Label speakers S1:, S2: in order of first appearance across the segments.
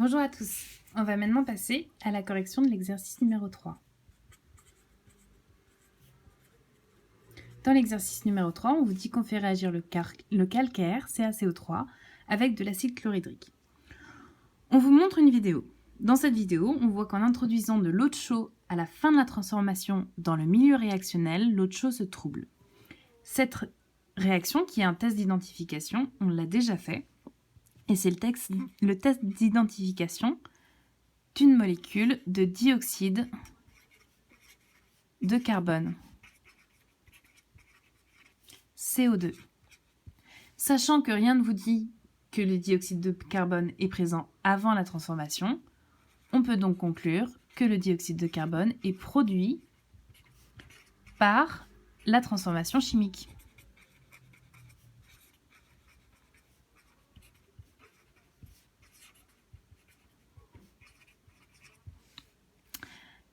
S1: Bonjour à tous, on va maintenant passer à la correction de l'exercice numéro 3. Dans l'exercice numéro 3, on vous dit qu'on fait réagir le calcaire, CaCO3, avec de l'acide chlorhydrique. On vous montre une vidéo. Dans cette vidéo, on voit qu'en introduisant de l'eau de chaux à la fin de la transformation dans le milieu réactionnel, l'eau de chaux se trouble. Cette réaction, qui est un test d'identification, on l'a déjà fait, et c'est le test d'identification d'une molécule de dioxyde de carbone, CO2. Sachant que rien ne vous dit que le dioxyde de carbone est présent avant la transformation, on peut donc conclure que le dioxyde de carbone est produit par la transformation chimique.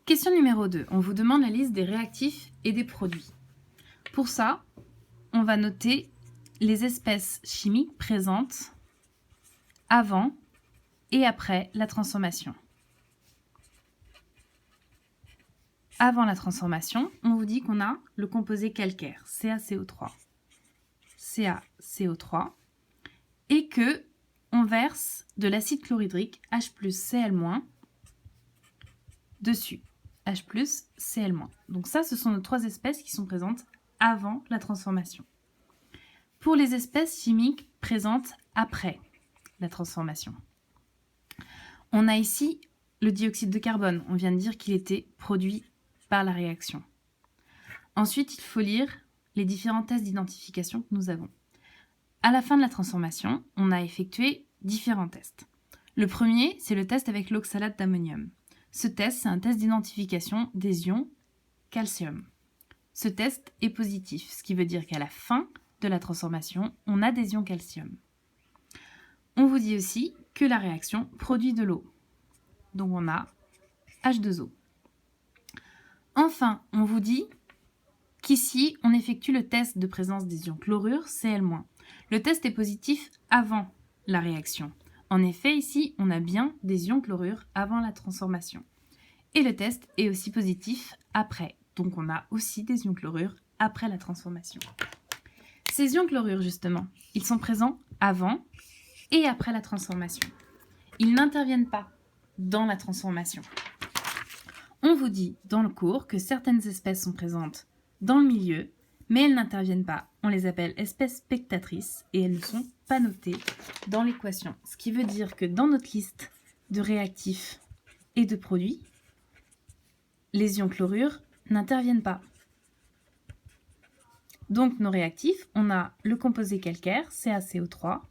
S1: Question numéro 2. On vous demande la liste des réactifs et des produits. Pour ça, on va noter les espèces chimiques présentes avant et après la transformation. Avant la transformation, on vous dit qu'on a le composé calcaire, CaCO3. CaCO3, et que on verse de l'acide chlorhydrique H+Cl- dessus. H+Cl-. Donc ça, ce sont nos trois espèces qui sont présentes avant la transformation. Pour les espèces chimiques présentes après la transformation, on a ici le dioxyde de carbone. On vient de dire qu'il était produit par la réaction. Ensuite, il faut lire les différents tests d'identification que nous avons. À la fin de la transformation, on a effectué différents tests. Le premier, c'est le test avec l'oxalate d'ammonium. Ce test, c'est un test d'identification des ions calcium. Ce test est positif, ce qui veut dire qu'à la fin de la transformation, on a des ions calcium. On vous dit aussi que la réaction produit de l'eau. Donc on a H2O. Enfin, on vous dit qu'ici, on effectue le test de présence des ions chlorure Cl-. Le test est positif avant la réaction. En effet, ici, on a bien des ions chlorure avant la transformation. Et le test est aussi positif après. Donc on a aussi des ions chlorure après la transformation. Ces ions chlorure, justement, ils sont présents avant et après la transformation. Ils n'interviennent pas dans la transformation. On vous dit dans le cours que certaines espèces sont présentes dans le milieu, mais elles n'interviennent pas. On les appelle espèces spectatrices et elles ne sont pas notées dans l'équation. Ce qui veut dire que dans notre liste de réactifs et de produits, les ions chlorure n'interviennent pas. Donc nos réactifs, on a le composé calcaire, CaCO3,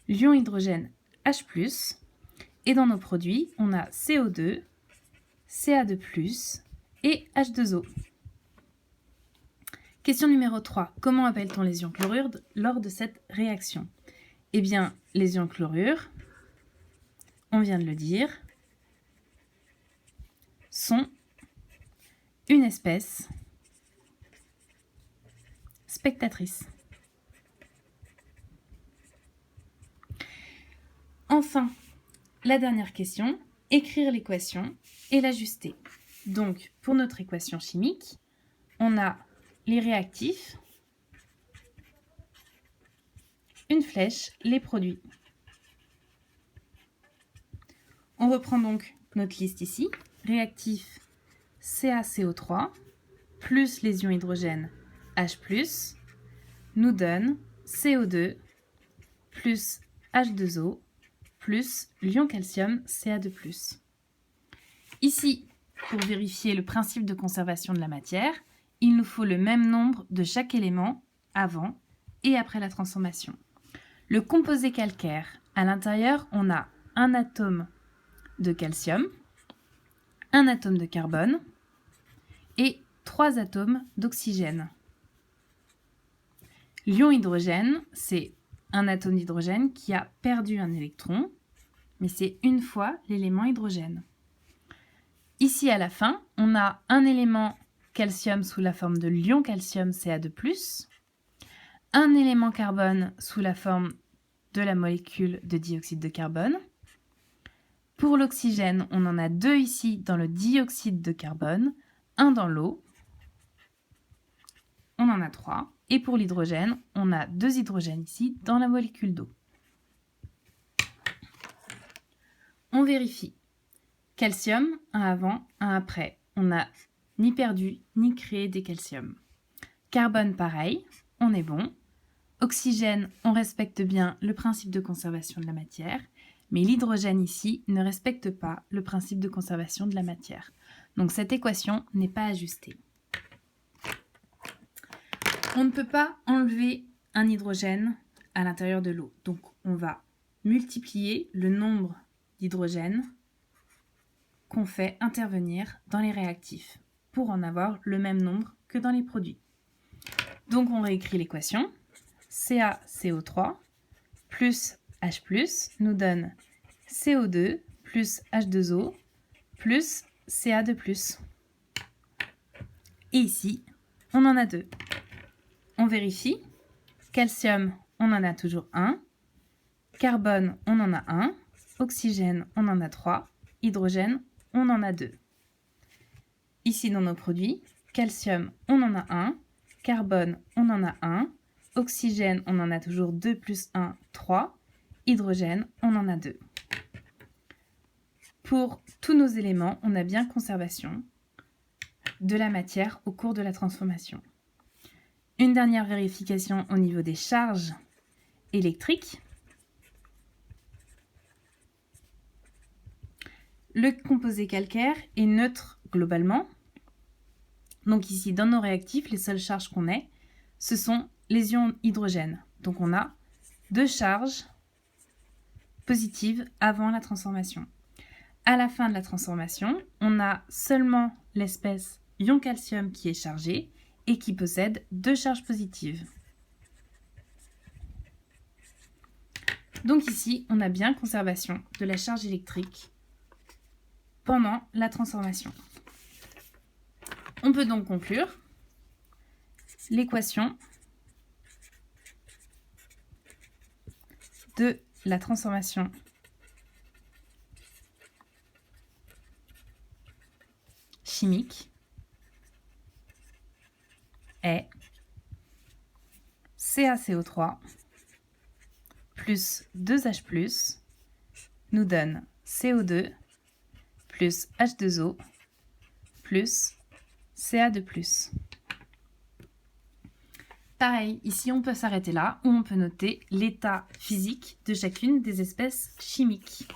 S1: l'ion hydrogène H+, et dans nos produits, on a CO2, Ca2+, et H2O. Question numéro 3. Comment appelle-t-on les ions chlorure lors de cette réaction? Eh bien, les ions chlorure, on vient de le dire, sont une espèce spectatrice. Enfin, la dernière question, écrire l'équation et l'ajuster. Donc, pour notre équation chimique, on a les réactifs, une flèche, les produits. On reprend donc notre liste ici. Réactifs CaCO3 plus les ions hydrogène H+, nous donne CO2 plus H2O plus l'ion calcium Ca2+. Ici, pour vérifier le principe de conservation de la matière, il nous faut le même nombre de chaque élément avant et après la transformation. Le composé calcaire, à l'intérieur, on a un atome de calcium, un atome de carbone et 3 atomes d'oxygène. L'ion hydrogène, c'est un atome d'hydrogène qui a perdu un électron, mais c'est une fois l'élément hydrogène. Ici, à la fin, on a un élément calcium sous la forme de l'ion calcium Ca2+, un élément carbone sous la forme de la molécule de dioxyde de carbone, Pour l'oxygène, on en a 2 ici dans le dioxyde de carbone, 1 dans l'eau. On en a 3. Et pour l'hydrogène, on a 2 hydrogènes ici dans la molécule d'eau. On vérifie. Calcium, 1 avant, 1 après. On n'a ni perdu ni créé des calciums. Carbone, pareil, on est bon. Oxygène, on respecte bien le principe de conservation de la matière. Mais l'hydrogène ici ne respecte pas le principe de conservation de la matière. Donc cette équation n'est pas ajustée. On ne peut pas enlever un hydrogène à l'intérieur de l'eau. Donc on va multiplier le nombre d'hydrogènes qu'on fait intervenir dans les réactifs pour en avoir le même nombre que dans les produits. Donc on réécrit l'équation. CaCO3 plus H+, nous donne CO2 plus H2O plus Ca de plus. Et ici, on en a 2. On vérifie. Calcium, on en a toujours 1. Carbone, on en a 1. Oxygène, on en a 3. Hydrogène, on en a 2. Ici, dans nos produits, calcium, on en a 1. Carbone, on en a 1. Oxygène, on en a toujours 2 plus 1, 3. Hydrogène, on en a 2. Pour tous nos éléments, on a bien conservation de la matière au cours de la transformation. Une dernière vérification au niveau des charges électriques. Le composé calcaire est neutre globalement. Donc ici, dans nos réactifs, les seules charges qu'on ait, ce sont les ions hydrogène. Donc on a 2 charges positives avant la transformation. À la fin de la transformation, on a seulement l'espèce ion calcium qui est chargé et qui possède 2 charges positives. Donc ici, on a bien conservation de la charge électrique pendant la transformation. On peut donc conclure l'équation de la transformation chimique est CaCO3 plus 2H+, nous donne CO2 plus H2O plus Ca de plus. Pareil, ici on peut s'arrêter là, ou on peut noter l'état physique de chacune des espèces chimiques.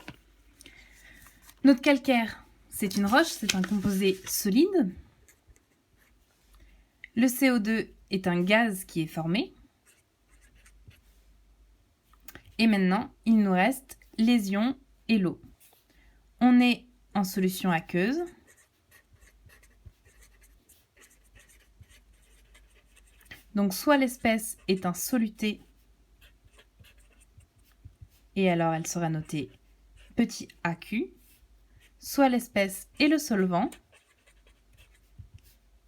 S1: Notre calcaire, c'est une roche, c'est un composé solide. Le CO2 est un gaz qui est formé. Et maintenant, il nous reste les ions et l'eau. On est en solution aqueuse. Donc, soit l'espèce est un soluté, et alors elle sera notée petit AQ, soit l'espèce est le solvant,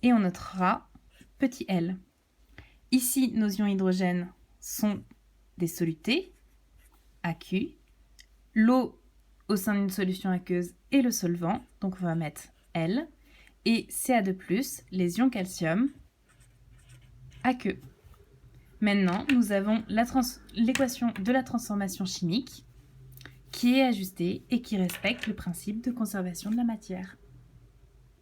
S1: et on notera petit L. Ici, nos ions hydrogène sont des solutés, AQ. L'eau au sein d'une solution aqueuse est le solvant, donc on va mettre L. Et Ca2+, les ions calcium, AQ. Maintenant, nous avons l'équation de la transformation chimique qui est ajustée et qui respecte le principe de conservation de la matière.